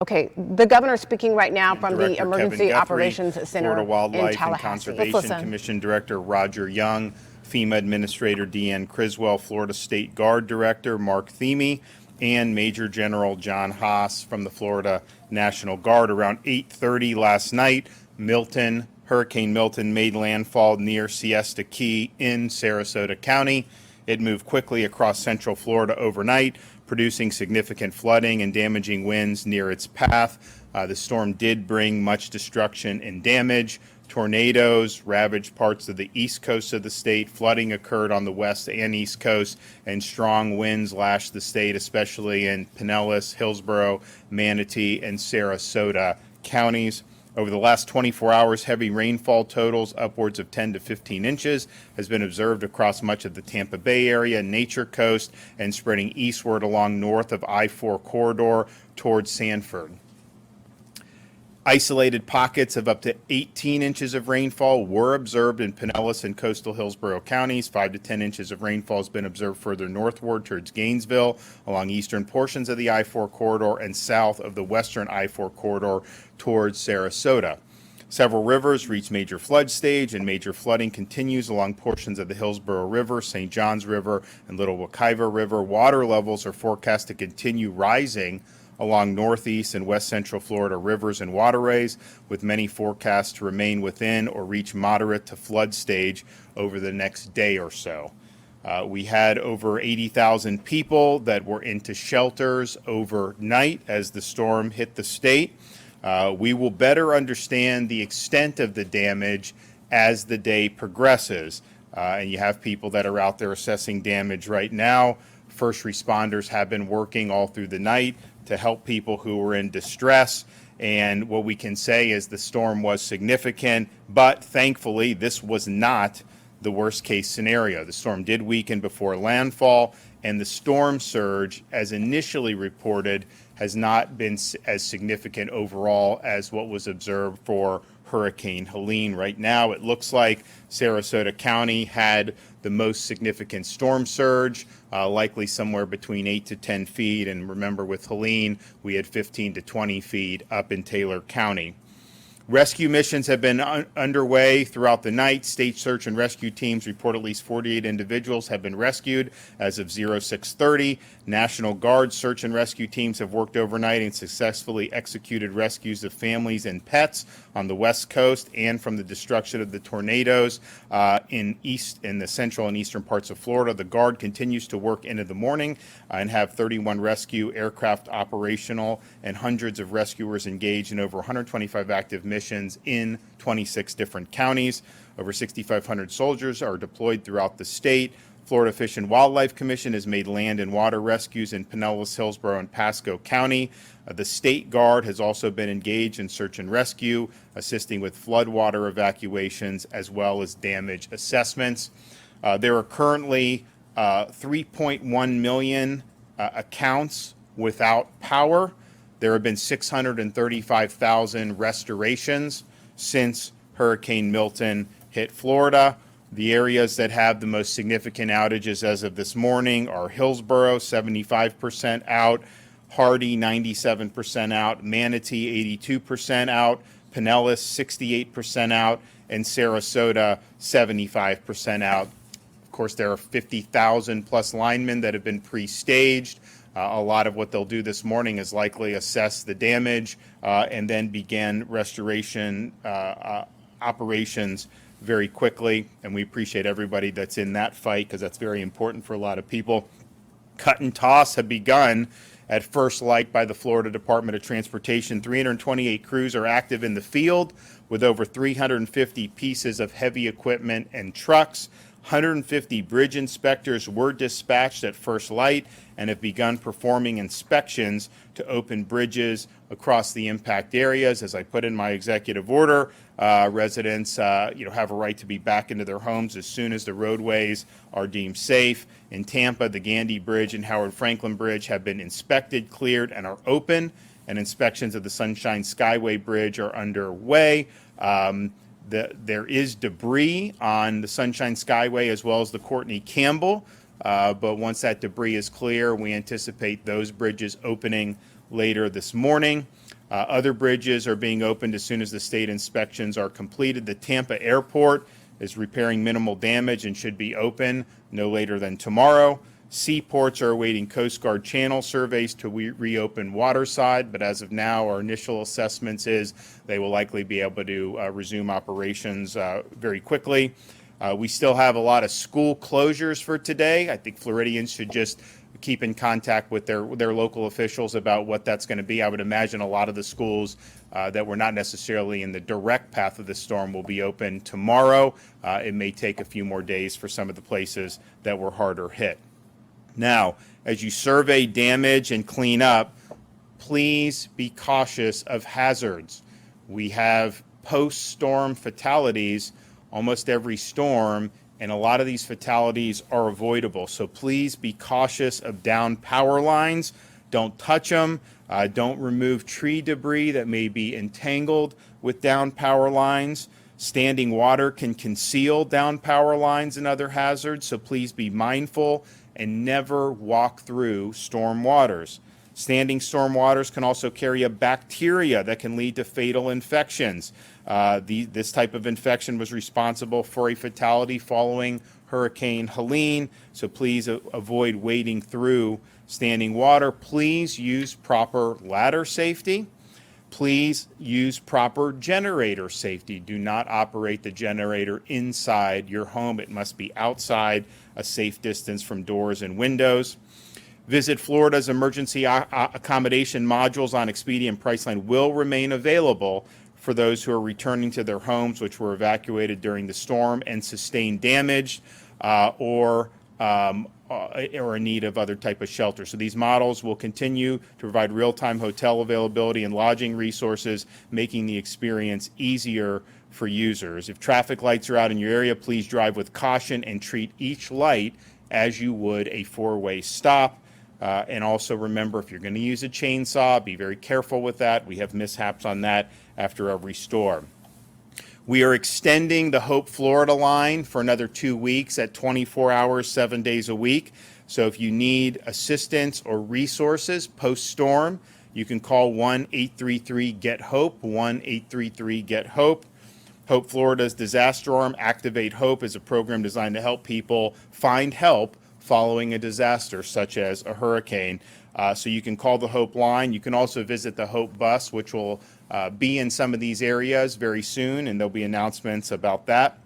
Okay, the governor speaking right now from Director the Emergency Kevin Guthrie, Operations Center Florida Wildlife in Tallahassee. and Conservation Commission Director Roger Young, FEMA Administrator Deanne Criswell, Florida State Guard Director Mark Theme, and Major General John Haas from the Florida National Guard. Around 8:30 last night, Hurricane Milton made landfall near Siesta Key in Sarasota County. It moved quickly across central Florida overnight, producing significant flooding and damaging winds near its path. The storm did bring much destruction and damage. Tornadoes ravaged parts of the east coast of the state. Flooding occurred on the west and east coast, and strong winds lashed the state, especially in Pinellas, Hillsborough, Manatee, and Sarasota counties. Over the last 24 hours, heavy rainfall totals upwards of 10 to 15 inches has been observed across much of the Tampa Bay area, Nature Coast, and spreading eastward along north of I-4 corridor towards Sanford. Isolated pockets of up to 18 inches of rainfall were observed in Pinellas and coastal Hillsborough counties. 5 to 10 inches of rainfall has been observed further northward towards Gainesville, along eastern portions of the I-4 corridor, and south of the western I-4 corridor towards Sarasota. Several rivers reached major flood stage, and major flooding continues along portions of the Hillsborough River, St. Johns River, and Little Wekiva River. Water levels are forecast to continue rising along northeast and west central Florida rivers and waterways, with many forecasts to remain within or reach moderate to flood stage over the next day or so. We had over 80,000 people that were into shelters overnight as the storm hit the state. We will better understand the extent of the damage as the day progresses. And you have people that are out there assessing damage right now. First responders have been working all through the night to help people who were in distress. And what we can say is the storm was significant, but thankfully this was not the worst case scenario. The storm did weaken before landfall, and the storm surge, as initially reported, has not been as significant overall as what was observed for Hurricane Helene. Right now, it looks like Sarasota County had the most significant storm surge, likely somewhere between 8 to 10 feet. And remember, with Helene, we had 15 to 20 feet up in Taylor County. Rescue missions have been underway throughout the night. State search and rescue teams report at least 48 individuals have been rescued as of 0630. National Guard search and rescue teams have worked overnight and successfully executed rescues of families and pets on the west coast and from the destruction of the tornadoes in the central and eastern parts of Florida. The Guard continues to work into the morning and have 31 rescue aircraft operational and hundreds of rescuers engaged in over 125 active missions in 26 different counties. Over 6,500 soldiers are deployed throughout the state. Florida Fish and Wildlife Commission has made land and water rescues in Pinellas, Hillsborough, and Pasco County. The State Guard has also been engaged in search and rescue, assisting with floodwater evacuations as well as damage assessments. There are currently 3.1 million accounts without power. There have been 635,000 restorations since Hurricane Milton hit Florida. The areas that have the most significant outages as of this morning are Hillsborough, 75% out, Hardy, 97% out, Manatee, 82% out, Pinellas, 68% out, and Sarasota, 75% out. Of course, there are 50,000 plus linemen that have been pre-staged. A lot of what they'll do this morning is likely assess the damage and then begin restoration operations very quickly. And we appreciate everybody that's in that fight because that's very important for a lot of people. Cut and toss have begun at First Light by the Florida Department of Transportation. 328 crews are active in the field with over 350 pieces of heavy equipment and trucks. 150 bridge inspectors were dispatched at First Light and have begun performing inspections to open bridges across the impact areas. As I put in my executive order, residents have a right to be back into their homes as soon as the roadways are deemed safe. In Tampa, the Gandy Bridge and Howard Franklin Bridge have been inspected, cleared, and are open, and inspections of the Sunshine Skyway Bridge are underway. There is debris on the Sunshine Skyway as well as the Courtney Campbell, but once that debris is clear, we anticipate those bridges opening later this morning. Other bridges are being opened as soon as the state inspections are completed. The Tampa airport is repairing minimal damage and should be open no later than tomorrow. Seaports are awaiting Coast Guard channel surveys to reopen waterside, but as of now, our initial assessments is they will likely be able to resume operations very quickly. We still have a lot of school closures for today. I think Floridians should just keep in contact with their local officials about what that's going to be. I would imagine a lot of the schools that were not necessarily in the direct path of the storm will be open tomorrow. It may take a few more days for some of the places that were harder hit. Now, as you survey damage and clean up, please be cautious of hazards. We have post-storm fatalities almost every storm, and a lot of these fatalities are avoidable. So please be cautious of downed power lines. Don't touch them. Don't remove tree debris that may be entangled with downed power lines. Standing water can conceal downed power lines and other hazards, so please be mindful and never walk through storm waters. Standing storm waters can also carry a bacteria that can lead to fatal infections. This type of infection was responsible for a fatality following Hurricane Helene, so please avoid wading through standing water. Please use proper ladder safety. Please use proper generator safety. Do not operate the generator inside your home. It must be outside, a safe distance from doors and windows. Visit Florida's emergency accommodation modules on Expedia and Priceline will remain available for those who are returning to their homes which were evacuated during the storm and sustained damage or in need of other type of shelter. So these models will continue to provide real-time hotel availability and lodging resources, making the experience easier for users. If traffic lights are out in your area, please drive with caution and treat each light as you would a four-way stop. And also remember, if you're going to use a chainsaw, be very careful with that. We have mishaps on that after every storm. We are extending the Hope Florida line for another 2 weeks at 24 hours, 7 days a week. So if you need assistance or resources post-storm, you can call 1-833-GET-HOPE, 1-833-GET-HOPE. Hope Florida's disaster arm, Activate Hope, is a program designed to help people find help following a disaster such as a hurricane. So you can call the Hope line. You can also visit the Hope bus, which will be in some of these areas very soon, and there'll be announcements about that.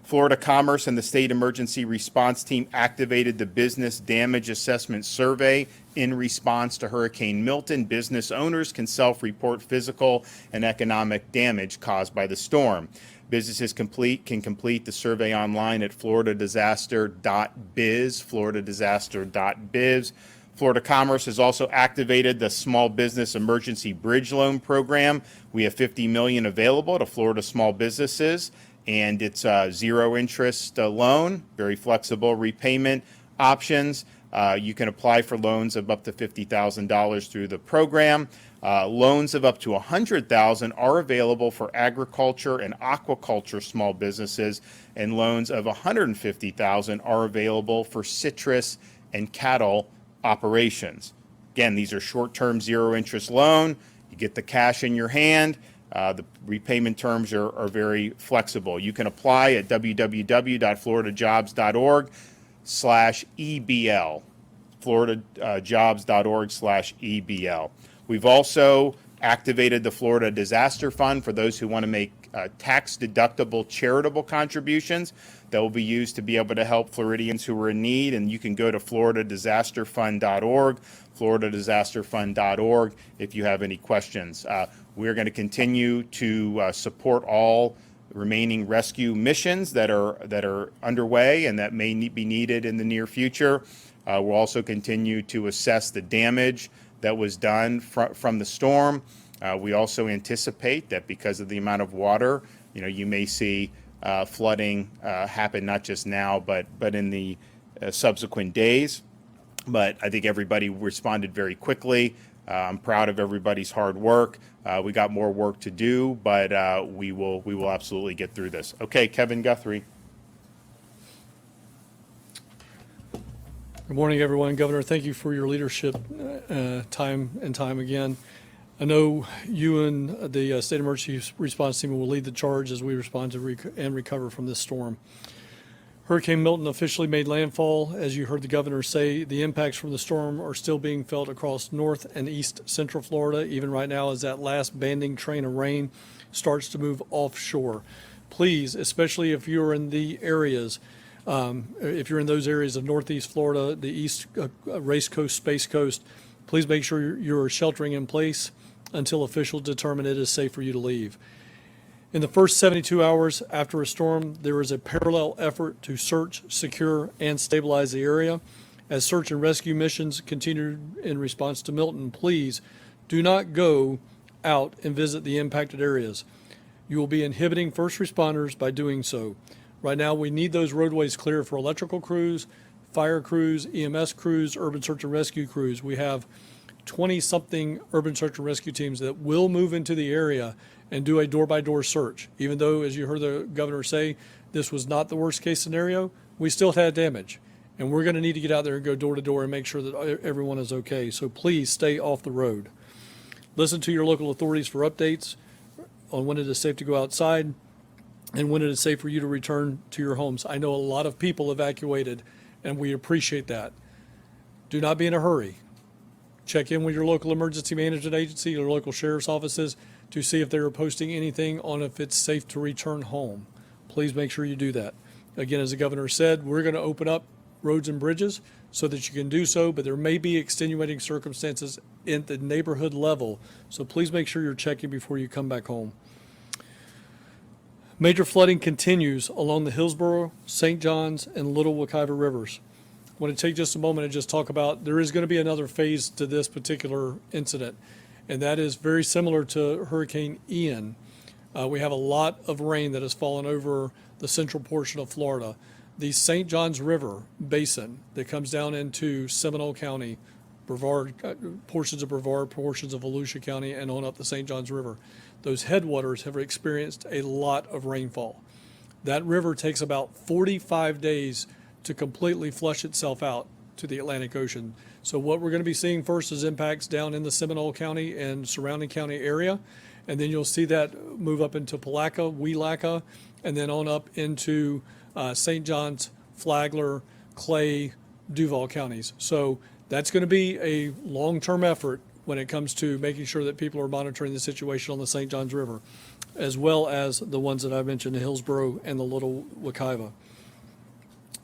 Florida Commerce and the State Emergency Response Team activated the Business Damage Assessment Survey in response to Hurricane Milton. Business owners can self-report physical and economic damage caused by the storm. Businesses can complete the survey online at floridadisaster.biz, floridadisaster.biz. Florida Commerce has also activated the Small Business Emergency Bridge Loan Program. We have $50 million available to Florida small businesses, and it's a zero interest loan, very flexible repayment options. You can apply for loans of up to $50,000 through the program. Loans of up to $100,000 are available for agriculture and aquaculture small businesses, and loans of $150,000 are available for citrus and cattle operations. Again, these are short-term zero-interest loan. You get the cash in your hand. The repayment terms are very flexible. You can apply at www.floridajobs.org/EBL, floridajobs.org/EBL. We've also activated the Florida Disaster Fund for those who want to make tax-deductible charitable contributions that will be used to be able to help Floridians who are in need. And you can go to floridadisasterfund.org, floridadisasterfund.org, if you have any questions. We're going to continue to support all remaining rescue missions that are underway and that may be needed in the near future. We'll also continue to assess the damage that was done from the storm. We also anticipate that because of the amount of water, you may see flooding happen not just now, but in the subsequent days. But I think everybody responded very quickly. I'm proud of everybody's hard work. We got more work to do, but we will absolutely get through this. Okay, Kevin Guthrie. Good morning, everyone. Governor, thank you for your leadership time and time again. I know you and the State Emergency Response Team will lead the charge as we respond to and recover from this storm. Hurricane Milton officially made landfall. As you heard the governor say, the impacts from the storm are still being felt across north and east central Florida, even right now as that last banding train of rain starts to move offshore. Please, especially if you're in the areas, if you're in those areas of northeast Florida, the east Race Coast, Space Coast, please make sure you're sheltering in place until officials determine it is safe for you to leave. In the first 72 hours after a storm, there is a parallel effort to search, secure, and stabilize the area. As search and rescue missions continue in response to Milton, please do not go out and visit the impacted areas. You will be inhibiting first responders by doing so. Right now, we need those roadways clear for electrical crews, fire crews, EMS crews, urban search and rescue crews. We have 20-something urban search and rescue teams that will move into the area and do a door-by-door search. Even though, as you heard the governor say, this was not the worst-case scenario, we still had damage. And we're going to need to get out there and go door-to-door and make sure that everyone is okay. So please stay off the road. Listen to your local authorities for updates on when it is safe to go outside and when it is safe for you to return to your homes. I know a lot of people evacuated, and we appreciate that. Do not be in a hurry. Check in with your local emergency management agency, your local sheriff's offices, to see if they're posting anything on if it's safe to return home. Please make sure you do that. Again, as the governor said, we're going to open up roads and bridges so that you can do so, but there may be extenuating circumstances at the neighborhood level. So please make sure you're checking before you come back home. Major flooding continues along the Hillsborough, St. Johns, and Little Wekiva rivers. I want to take just a moment and just talk about there is going to be another phase to this particular incident, and that is very similar to Hurricane Ian. We have a lot of rain that has fallen over the central portion of Florida. The St. Johns River basin that comes down into Seminole County, Brevard, portions of Brevard, portions of Volusia County, and on up the St. Johns River. Those headwaters have experienced a lot of rainfall. That river takes about 45 days to completely flush itself out to the Atlantic Ocean. So what we're going to be seeing first is impacts down in the Seminole County and surrounding county area, and then you'll see that move up into Palaca, Weelaca, and then on up into St. John's, Flagler, Clay, Duval counties. So that's going to be a long-term effort when it comes to making sure that people are monitoring the situation on the St. Johns River, as well as the ones that I mentioned, the Hillsborough and the Little Wekiva.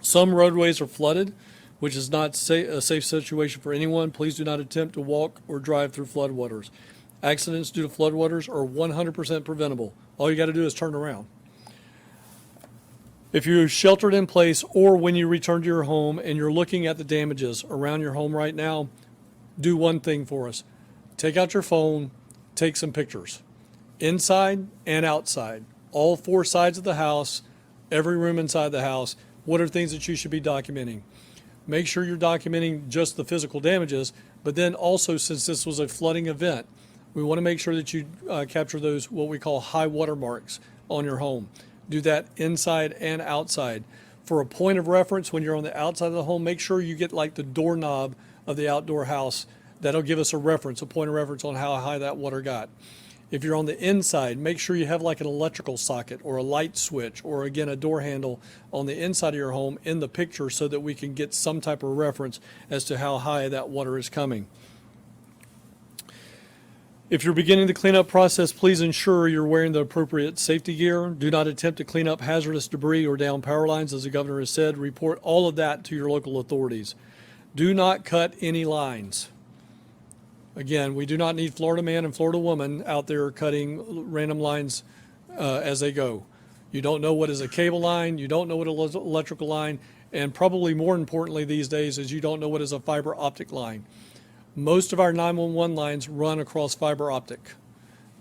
Some roadways are flooded, which is not a safe situation for anyone. Please do not attempt to walk or drive through floodwaters. Accidents due to floodwaters are 100% preventable. All you got to do is turn around. If you're sheltered in place or when you return to your home and you're looking at the damages around your home right now, do one thing for us. Take out your phone, take some pictures. Inside and outside. All four sides of the house, every room inside the house. What are things that you should be documenting? Make sure you're documenting just the physical damages, but then also, since this was a flooding event, we want to make sure that you capture those what we call high water marks on your home. Do that inside and outside. For a point of reference, when you're on the outside of the home, make sure you get like the doorknob of the outdoor house. That'll give us a reference, a point of reference on how high that water got. If you're on the inside, make sure you have like an electrical socket or a light switch or, again, a door handle on the inside of your home in the picture so that we can get some type of reference as to how high that water is coming. If you're beginning the cleanup process, please ensure you're wearing the appropriate safety gear. Do not attempt to clean up hazardous debris or down power lines, as the governor has said. Report all of that to your local authorities. Do not cut any lines. Again, we do not need Florida man and Florida woman out there cutting random lines as they go. You don't know what is a cable line, you don't know what is an electrical line, and probably more importantly these days is you don't know what is a fiber optic line. Most of our 911 lines run across fiber optic.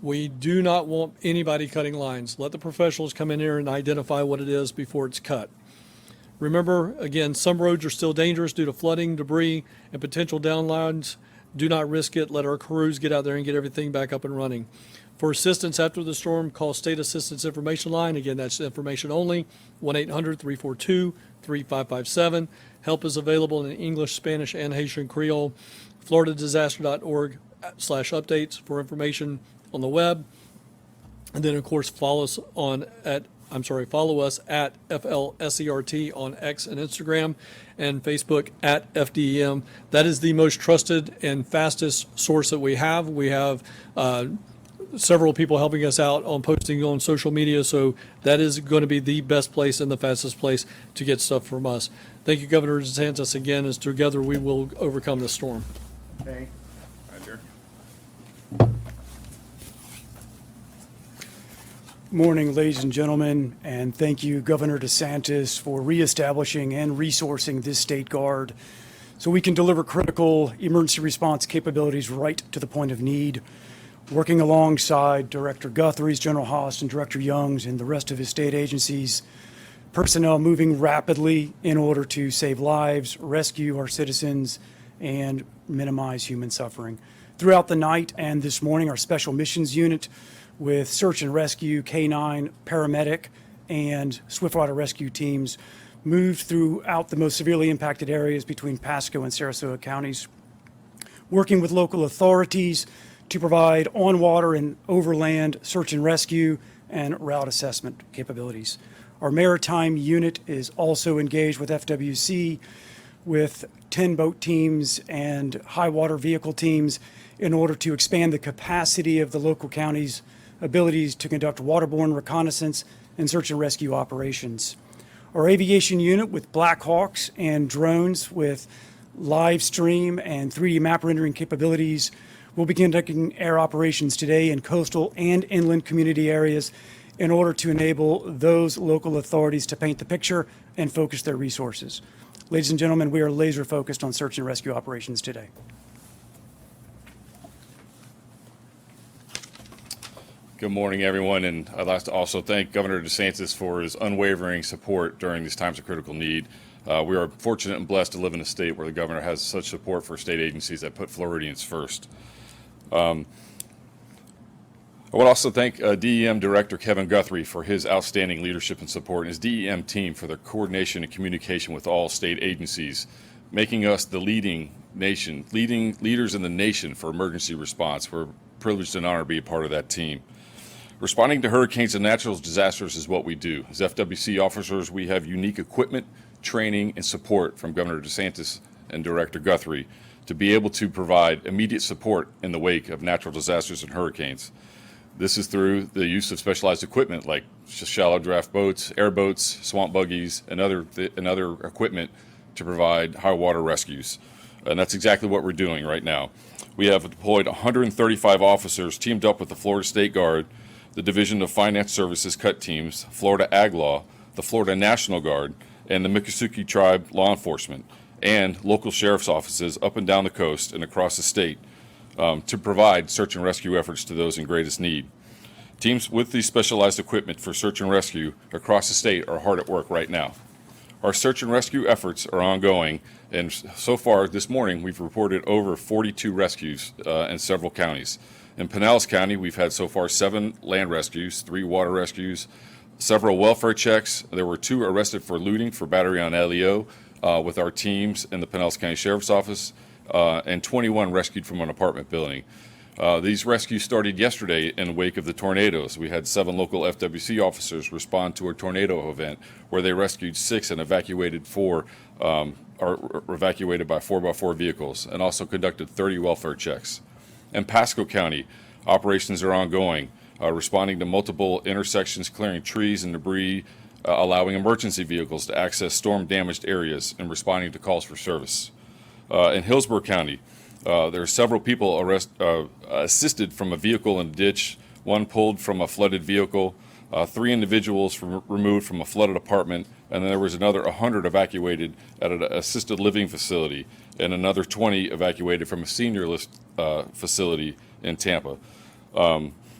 We do not want anybody cutting lines. Let the professionals come in here and identify what it is before it's cut. Remember, again, some roads are still dangerous due to flooding, debris, and potential downlines. Do not risk it. Let our crews get out there and get everything back up and running. For assistance after the storm, call State Assistance Information Line. Again, that's information only, 1-800-342-3557. Help is available in English, Spanish, and Haitian Creole. FloridaDisaster.org updates for information on the web. And then, of course, follow us at FLSERT on X and Instagram, and Facebook at FDEM. That is the most trusted and fastest source that we have. We have several people helping us out on posting on social media, so that is going to be the best place and the fastest place to get stuff from us. Thank you, Governor DeSantis, again, as together we will overcome this storm. Okay. Roger. Morning, ladies and gentlemen, and thank you, Governor DeSantis, for reestablishing and resourcing this state guard so we can deliver critical emergency response capabilities right to the point of need. Working alongside Director Guthrie's, General Haas, and Director Young's and the rest of his state agencies, personnel moving rapidly in order to save lives, rescue our citizens, and minimize human suffering. Throughout the night and this morning, our Special Missions Unit with search and rescue, K-9, paramedic, and swiftwater rescue teams moved throughout the most severely impacted areas between Pasco and Sarasota counties, working with local authorities to provide on-water and overland search and rescue and route assessment capabilities. Our maritime unit is also engaged with FWC with 10 boat teams and high water vehicle teams in order to expand the capacity of the local counties' abilities to conduct waterborne reconnaissance and search and rescue operations. Our aviation unit with Black Hawks and drones with live stream and 3D map rendering capabilities will be conducting air operations today in coastal and inland community areas in order to enable those local authorities to paint the picture and focus their resources. Ladies and gentlemen, we are laser focused on search and rescue operations today. Good morning, everyone, and I'd like to also thank Governor DeSantis for his unwavering support during these times of critical need. We are fortunate and blessed to live in a state where the governor has such support for state agencies that put Floridians first. I would also thank DEM Director Kevin Guthrie for his outstanding leadership and support, and his DEM team for their coordination and communication with all state agencies, making us the leading leaders in the nation for emergency response. We're privileged and honored to be a part of that team. Responding to hurricanes and natural disasters is what we do. As FWC officers, we have unique equipment, training, and support from Governor DeSantis and Director Guthrie to be able to provide immediate support in the wake of natural disasters and hurricanes. This is through the use of specialized equipment like shallow draft boats, airboats, swamp buggies, and other equipment to provide high water rescues. And that's exactly what we're doing right now. We have deployed 135 officers teamed up with the Florida State Guard, the Division of Finance Services CUT teams, Florida Ag Law, the Florida National Guard, and the Miccosukee Tribe Law Enforcement, and local sheriff's offices up and down the coast and across the state to provide search and rescue efforts to those in greatest need. Teams with these specialized equipment for search and rescue across the state are hard at work right now. Our search and rescue efforts are ongoing, and so far this morning we've reported over 42 rescues in several counties. In Pinellas County, we've had so far 7 land rescues, 3 water rescues, several welfare checks. There were 2 arrested for looting for battery on LEO with our teams in the Pinellas County Sheriff's Office, and 21 rescued from an apartment building. These rescues started yesterday in the wake of the tornadoes. We had 7 local FWC officers respond to a tornado event where they rescued 6 and evacuated 4, or evacuated by 4x4 vehicles, and also conducted 30 welfare checks. In Pasco County, operations are ongoing, responding to multiple intersections, clearing trees and debris, allowing emergency vehicles to access storm-damaged areas, and responding to calls for service. In Hillsborough County, there are several people assisted from a vehicle in a ditch, 1 pulled from a flooded vehicle, 3 individuals removed from a flooded apartment, and then there was another 100 evacuated at an assisted living facility, and another 20 evacuated from a senior facility in Tampa.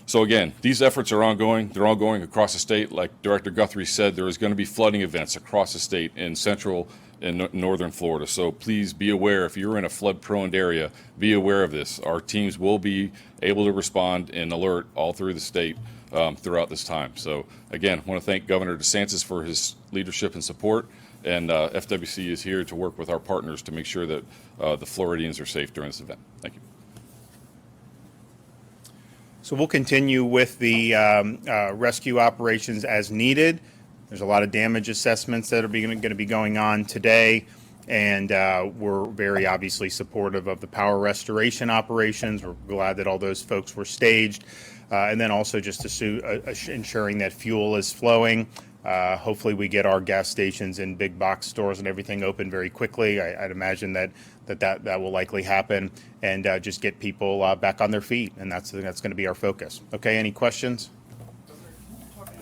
So again, these efforts are ongoing. They're ongoing across the state. Like Director Guthrie said, there is going to be flooding events across the state in central and northern Florida. So please be aware, if you're in a flood-prone area, be aware of this. Our teams will be able to respond and alert all through the state throughout this time. So again, I want to thank Governor DeSantis for his leadership and support, and FWC is here to work with our partners to make sure that the Floridians are safe during this event. Thank you. So we'll continue with the rescue operations as needed. There's a lot of damage assessments that are going to be going on today, and we're very obviously supportive of the power restoration operations. We're glad that all those folks were staged, and then also just ensuring that fuel is flowing. Hopefully we get our gas stations and big box stores and everything open very quickly. I'd imagine that will likely happen, and just get people back on their feet, and that's going to be our focus. Okay, any questions?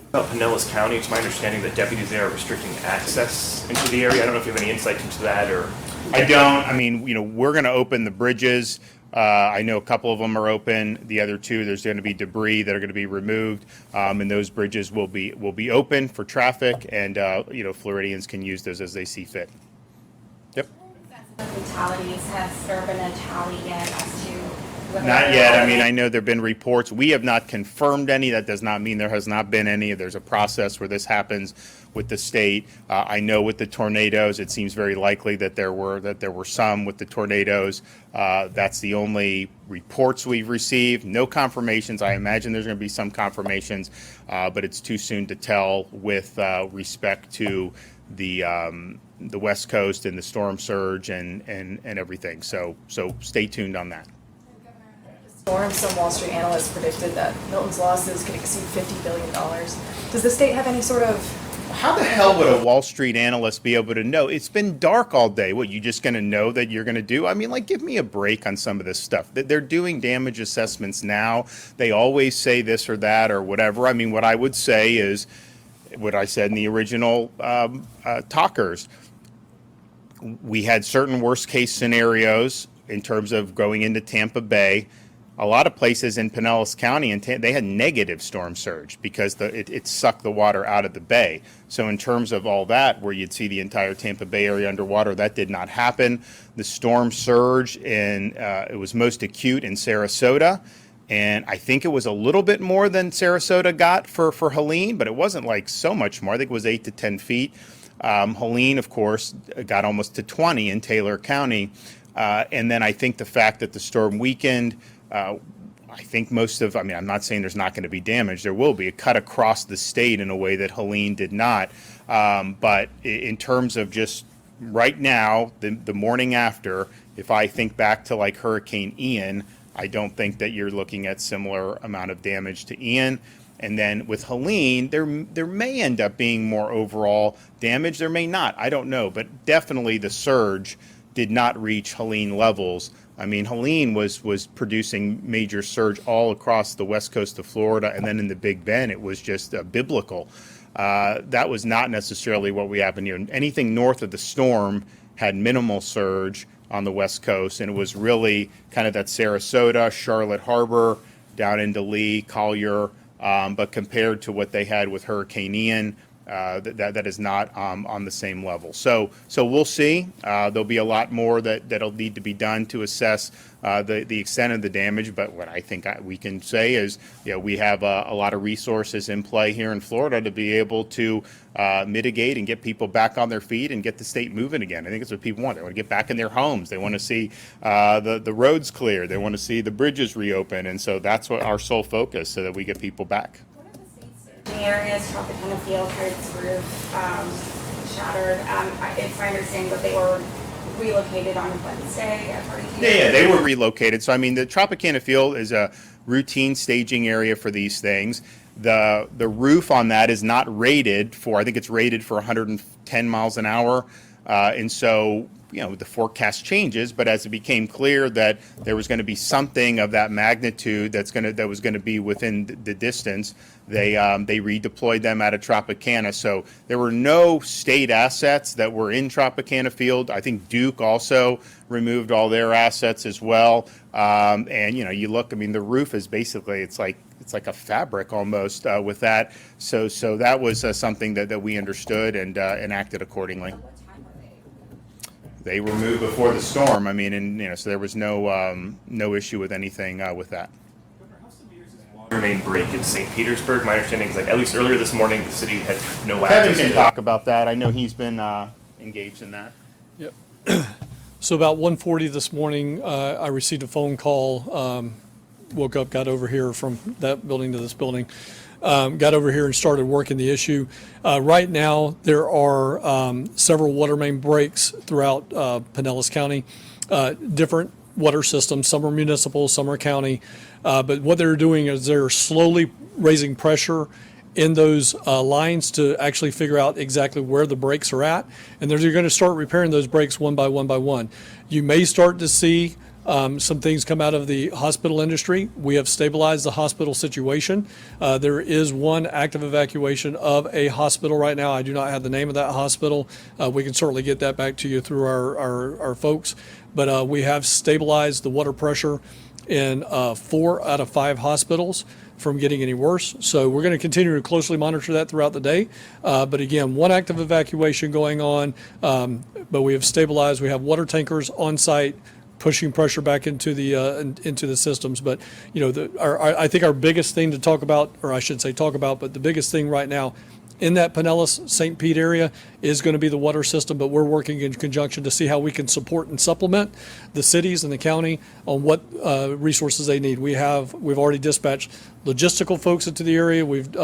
About Pinellas County, it's my understanding that deputies there are restricting access into the area. I don't know if you have any insight into that, or... I don't. I mean, we're going to open the bridges. I know a couple of them are open. The other two, there's going to be debris that are going to be removed, and those bridges will be open for traffic, and Floridians can use those as they see fit. Yep. Fatalities, has there been a tally yet as to whether... Not yet. I mean, I know there have been reports. We have not confirmed any. That does not mean there has not been any. There's a process where this happens with the state. I know with the tornadoes, it seems very likely that there were some with the tornadoes. That's the only reports we've received. No confirmations. I imagine there's going to be some confirmations, but it's too soon to tell with respect to the West Coast and the storm surge and everything. So stay tuned on that. Storm, some Wall Street analysts predicted that Milton's losses could exceed $50 billion. Does the state have any sort of... How the hell would a Wall Street analyst be able to know? It's been dark all day. What, you just going to know that you're going to do? I mean, like, give me a break on some of this stuff. They're doing damage assessments now. They always say this or that or whatever. I mean, what I would say is what I said in the original talkers. We had certain worst case scenarios in terms of going into Tampa Bay. A lot of places in Pinellas County, they had negative storm surge because it sucked the water out of the bay. So in terms of all that, where you'd see the entire Tampa Bay area underwater, that did not happen. The storm surge, it was most acute in Sarasota. And I think it was a little bit more than Sarasota got for Helene, but it wasn't like so much more. I think it was 8 to 10 feet. Helene, of course, got almost to 20 in Taylor County. And then I think the fact that the storm weakened, I think I'm not saying there's not going to be damage. There will be. It cut across the state in a way that Helene did not. But in terms of just right now, the morning after, if I think back to like Hurricane Ian, I don't think that you're looking at similar amount of damage to Ian. And then with Helene, there may end up being more overall damage. There may not. I don't know. But definitely the surge did not reach Helene levels. I mean, Helene was producing major surge all across the west coast of Florida, and then in the Big Bend, it was just biblical. That was not necessarily what we happened here. Anything north of the storm had minimal surge on the west coast, and it was really kind of that Sarasota, Charlotte Harbor, down into Lee, Collier, but compared to what they had with Hurricane Ian, that is not on the same level. So we'll see. There'll be a lot more that'll need to be done to assess the extent of the damage. But what I think we can say is, we have a lot of resources in play here in Florida to be able to mitigate and get people back on their feet and get the state moving again. I think that's what people want. They want to get back in their homes. They want to see the roads clear. They want to see the bridges reopen. And so that's what our sole focus, so that we get people back. The areas, Tropicana Field, Hart's roof shattered. It's my understanding that they were relocated on Wednesday, according to you. Yeah, they were relocated. So, I mean, the Tropicana Field is a routine staging area for these things. The roof on that is not rated for, I think it's rated for 110 miles an hour. And so, the forecast changes, but as it became clear that there was going to be something of that magnitude that was going to be within the distance, they redeployed them out of Tropicana. So there were no state assets that were in Tropicana Field. I think Duke also removed all their assets as well. And you look, I mean, the roof is basically, it's like a fabric almost with that. So that was something that we understood and acted accordingly. They were moved before the storm. I mean, and so there was no issue with anything with that. Water main break in St. Petersburg. My understanding is, at least earlier this morning, the city had no Kevin access can to talk about that. I know he's been engaged in that. Yep. So about 1:40 this morning, I received a phone call woke up, got over here from that building to this building, got over here and started working the issue. Right now, there are several water main breaks throughout Pinellas County, different water systems. Some are municipal, some are county. But what they're doing is they're slowly raising pressure in those lines to actually figure out exactly where the breaks are at. And they're going to start repairing those breaks one by one by one. You may start to see some things come out of the hospital industry. We have stabilized the hospital situation. There is one active evacuation of a hospital right now. I do not have the name of that hospital. We can certainly get that back to you through our folks. But we have stabilized the water pressure in 4 out of 5 hospitals from getting any worse. So we're going to continue to closely monitor that throughout the day. But again, one active evacuation going on, but we have stabilized. We have water tankers on site pushing pressure back into the systems. But I think our biggest thing to talk about, or I should say talk about, but the biggest thing right now in that Pinellas, St. Pete area is going to be the water system, but we're working in conjunction to see how we can support and supplement the cities and the county on what resources they need. We've already dispatched logistical folks into the area. We've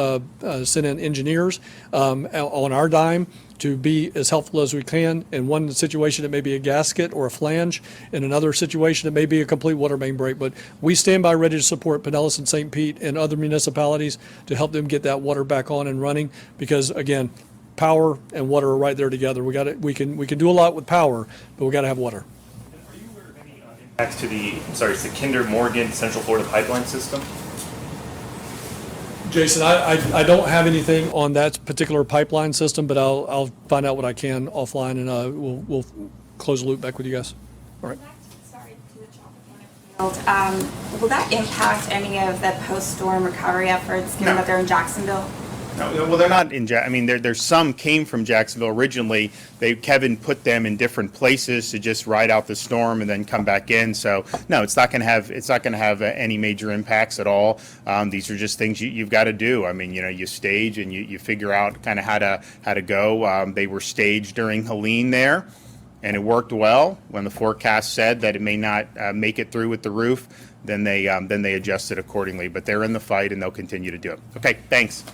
sent in engineers on our dime to be as helpful as we can. In one situation, it may be a gasket or a flange. In another situation, it may be a complete water main break. But we stand by ready to support Pinellas and St. Pete and other municipalities to help them get that water back on and running. Because again, power and water are right there together. We can do a lot with power, but we got to have water. Are you aware of any impacts to it's the Kinder Morgan Central Florida pipeline system? Jason, I don't have anything on that particular pipeline system, but I'll find out what I can offline, and we'll close the loop back with you guys. All right. Sorry to the Tropic Field. Will that impact any of the post-storm recovery efforts, given No. that they're in Jacksonville? No, well, they're not in. I mean, there's some came from Jacksonville originally. Kevin put them in different places to just ride out the storm and then come back in. So no, it's not going to have any major impacts at all. These are just things you've got to do. I mean, you stage and you figure out kind of how to go. They were staged during Helene there, and it worked well. When the forecast said that it may not make it through with the roof, then they adjusted accordingly. But they're in the fight and they'll continue to do it. Okay, thanks.